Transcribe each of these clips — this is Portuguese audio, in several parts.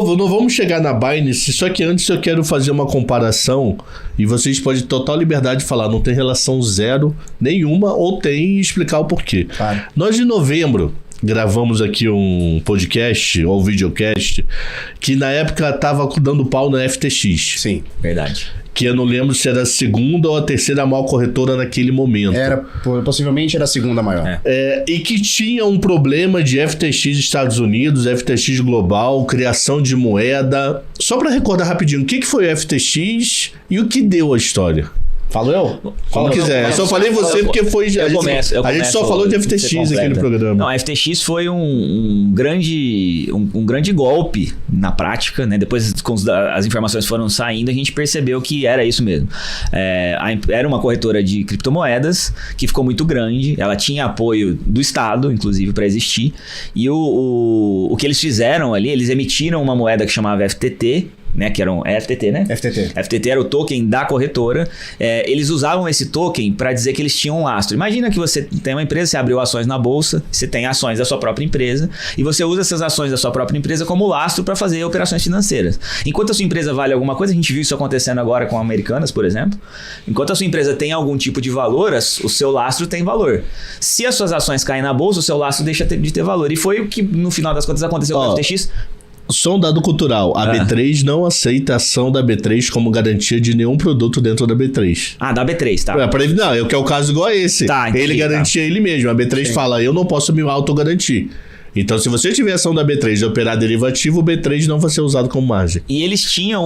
Não vamos chegar na Binance, só que antes eu quero fazer uma comparação e vocês podem ter total liberdade de falar, não tem relação zero nenhuma ou tem e explicar o porquê. Claro. Nós em novembro gravamos aqui um podcast ou videocast que na época tava dando pau na FTX. Sim, verdade. Que eu não lembro se era a segunda ou a terceira maior corretora naquele momento. Possivelmente era a segunda maior. E que tinha um problema de FTX Estados Unidos, FTX global, criação de moeda. Só para recordar rapidinho, o que foi o FTX e o que deu a história? Falo eu? Como quiser. Eu só falei você porque foi... A gente só falou de FTX naquele programa. Não, a FTX foi um grande golpe na prática, né? Depois, com as informações foram saindo, a gente percebeu que era isso mesmo. Era uma corretora de criptomoedas que ficou muito grande. Ela tinha apoio do Estado, inclusive, para existir. E o que eles fizeram ali, eles emitiram uma moeda que chamava FTT, né, que era um FTT, né? FTT era o token da corretora. Eles usavam esse token para dizer que eles tinham um lastro. Imagina que você tem uma empresa, você abriu ações na bolsa, você tem ações da sua própria empresa e você usa essas ações da sua própria empresa como lastro para fazer operações financeiras. Enquanto a sua empresa vale alguma coisa, a gente viu isso acontecendo agora com Americanas, por exemplo. Enquanto a sua empresa tem algum tipo de valor, o seu lastro tem valor. Se as suas ações caem na bolsa, o seu lastro deixa de ter valor. E foi o que, no final das contas, aconteceu com a FTX. Só um dado cultural. A B3 não aceita a ação da B3 como garantia de nenhum produto dentro da B3. Da B3, tá. Não, que é o caso igual a esse. Tá, entendi, ele garantia ele mesmo. A B3 fala, eu não posso me autogarantir. Então, se você tiver ação da B3 e operar derivativo, o B3 não vai ser usado como margem. E eles tinham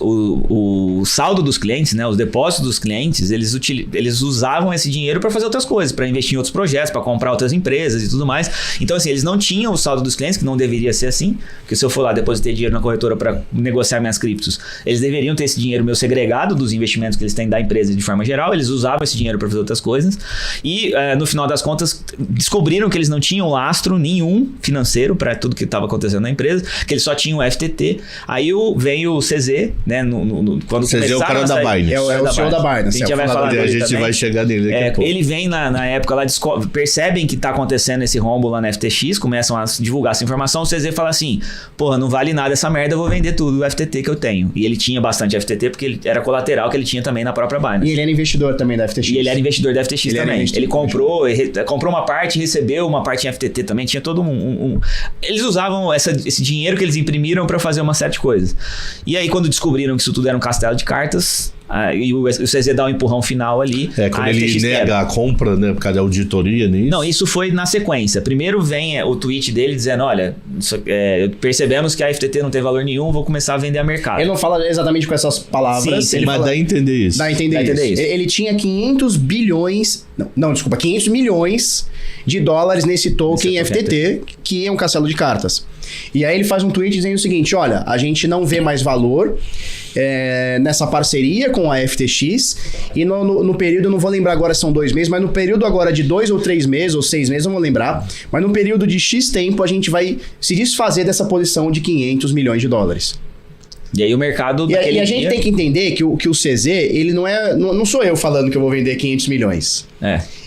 o saldo dos clientes, né? Os depósitos dos clientes, eles usavam esse dinheiro para fazer outras coisas, para investir em outros projetos, para comprar outras empresas e tudo mais. Então, assim, eles não tinham o saldo dos clientes, que não deveria ser assim, porque se eu for lá depositar dinheiro na corretora para negociar minhas criptos, eles deveriam ter esse dinheiro meu segregado dos investimentos que eles têm da empresa de forma geral. Eles usavam esse dinheiro para fazer outras coisas. E, no final das contas, descobriram que eles não tinham lastro nenhum financeiro para tudo que estava acontecendo na empresa, que eles só tinham o FTT. Aí vem o CZ, né? Quando CZ é o cara da Binance. É o CEO da Binance. A gente já vai falar dele. A gente vai chegar nele daqui a pouco. Ele vem na época lá, percebem que está acontecendo esse rombo lá na FTX, começam a divulgar essa informação. O CZ fala assim: porra, não vale nada essa merda, eu vou vender tudo o FTT que eu tenho. E ele tinha bastante FTT porque ele era colateral que ele tinha também na própria Binance. E ele era investidor também da FTX. E ele era investidor da FTX também. Ele comprou uma parte, recebeu uma parte em FTT também, tinha todo Eles usavam esse dinheiro que eles imprimiram para fazer uma série de coisas. E aí, quando descobriram que isso tudo era um castelo de cartas, e o CZ dá um empurrão final ali. Quando ele nega a compra, né, por causa da auditoria nisso. Não, isso foi na sequência. Primeiro vem o tweet dele dizendo, olha, percebemos que a FTT não tem valor nenhum, vou começar a vender a mercado. Ele não fala exatamente com essas palavras. Sim, mas dá a entender isso. Dá a entender isso. Ele tinha 500 bilhões... desculpa, 500 milhões de dólares nesse token FTT, que é um castelo de cartas. E aí ele faz um tweet dizendo o seguinte, olha, a gente não vê mais valor nessa parceria com a FTX e no período, eu não vou lembrar agora se são 2 meses, mas no período agora de 2 ou 3 meses ou 6 meses, não vou lembrar, mas no período de X tempo a gente vai se desfazer dessa posição de 500 milhões de dólares. E aí o mercado... E a gente tem que entender que o CZ, ele não sou eu falando que eu vou vender 500 milhões.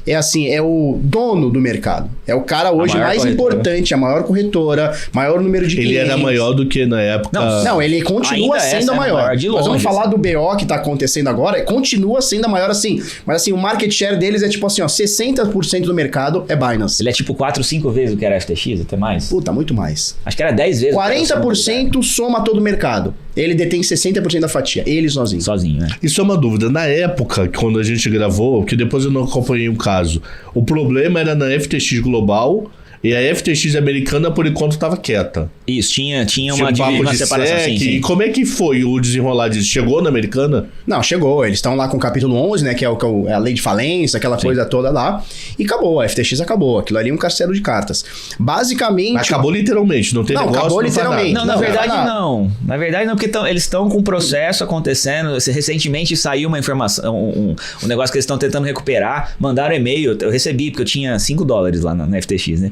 É assim, é o dono do mercado. É o cara hoje mais importante, a maior corretora, maior número de clientes. Ele era maior do que na época... Não, ele continua sendo a maior. Nós vamos falar do BO que tá acontecendo agora, continua sendo a maior assim. Mas assim, o market share deles é tipo assim, ó, 60% do mercado é Binance. Ele é tipo 4, 5 vezes o que era FTX, até mais? Puta, muito mais. Acho que era 10 vezes. 40% soma todo o mercado. Ele detém 60% da fatia, ele sozinho. Sozinho, né? Isso é uma dúvida. Na época, quando a gente gravou, que depois eu não acompanhei o caso, o problema era na FTX global e a FTX americana, por enquanto, estava quieta. Isso, tinha uma separação. Sim. E como é que foi o desenrolar disso? Chegou na americana? Não, chegou. Eles estão lá com o capítulo 11, né? Que é a lei de falência, aquela coisa toda lá. E acabou, a FTX acabou. Aquilo ali é um castelo de cartas. Basicamente... Mas acabou literalmente, não tem negócio. Acabou literalmente. Não, na verdade não. Na verdade não, porque eles estão com um processo acontecendo. Recentemente saiu uma informação, um negócio que eles estão tentando recuperar. Mandaram e-mail, eu recebi, porque eu tinha $5 lá na FTX, né?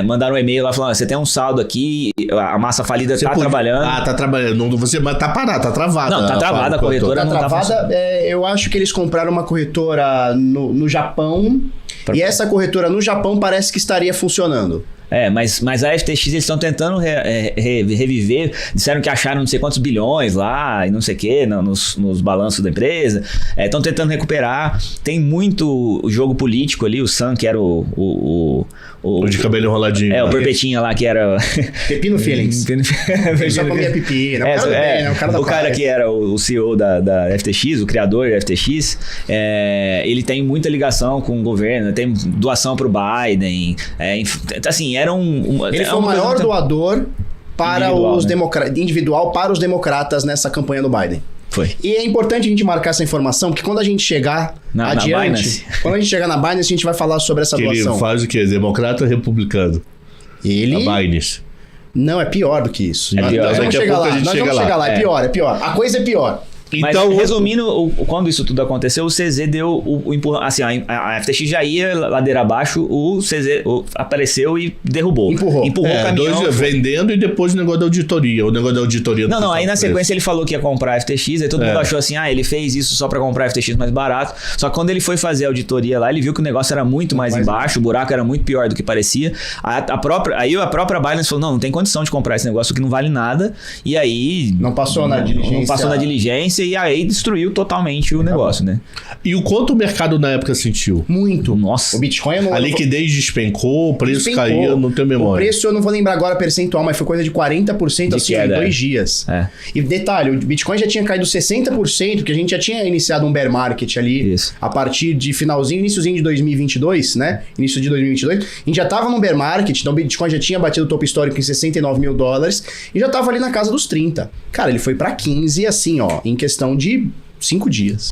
Mandaram um e-mail lá falando, você tem um saldo aqui, a massa falida trabalhando. Tá trabalhando. Mas tá parado, tá travada. Não, tá travada a corretora. Tá travada. Eu acho que eles compraram uma corretora no Japão. E essa corretora no Japão parece que estaria funcionando. Mas a FTX eles estão tentando reviver. Disseram que acharam não sei quantos bilhões lá e não sei o que nos balanços da empresa. Estão tentando recuperar. Tem muito jogo político ali. O Sam, que era o de cabelo enroladinho. O Perpetinha lá, que era... Pepino Feelings. Ele só comia pepino. O cara que era o CEO da FTX, o criador da FTX, ele tem muita ligação com o governo, tem doação pro Biden. Assim, era ele foi o maior doador para individual para os democratas nessa campanha do Biden. Foi. E é importante a gente marcar essa informação, porque quando a gente chegar adiante, quando a gente chegar na Binance, a gente vai falar sobre essa doação. Ele faz o quê? Democrata ou republicano? A Binance. Não, é pior do que isso. É pior. Nós vamos chegar lá. É pior. A coisa é pior. Então, mas, resumindo, quando isso tudo aconteceu, o CZ deu o empurrão. Assim, a FTX já ia ladeira abaixo, o CZ apareceu e derrubou. Empurrou o caminhão. Vendendo e depois o negócio da auditoria. O negócio da auditoria. Não, aí na sequência ele falou que ia comprar a FTX, aí todo mundo achou assim, ele fez isso só pra comprar a FTX mais barato. Só que quando ele foi fazer a auditoria lá, ele viu que o negócio era muito mais embaixo, o buraco era muito pior do que parecia. Aí a própria Binance falou, não tem condição de comprar esse negócio que não vale nada. E aí... Não passou na diligência. E aí destruiu totalmente o negócio, né? E o quanto o mercado na época sentiu? Muito. Nossa. O Bitcoin... A liquidez despencou, o preço caiu, não tenho memória. O preço eu não vou lembrar agora percentual, mas foi coisa de 40% assim, em 2 dias. E detalhe, o Bitcoin já tinha caído 60%, que a gente já tinha iniciado um bear market ali a partir de iniciozinho de 2022, né? Início de 2022. A gente já tava num bear market, então o Bitcoin já tinha batido o topo histórico em $69 mil e já tava ali na casa dos 30. Cara, ele foi pra 15 assim, ó, em questão de 5 dias.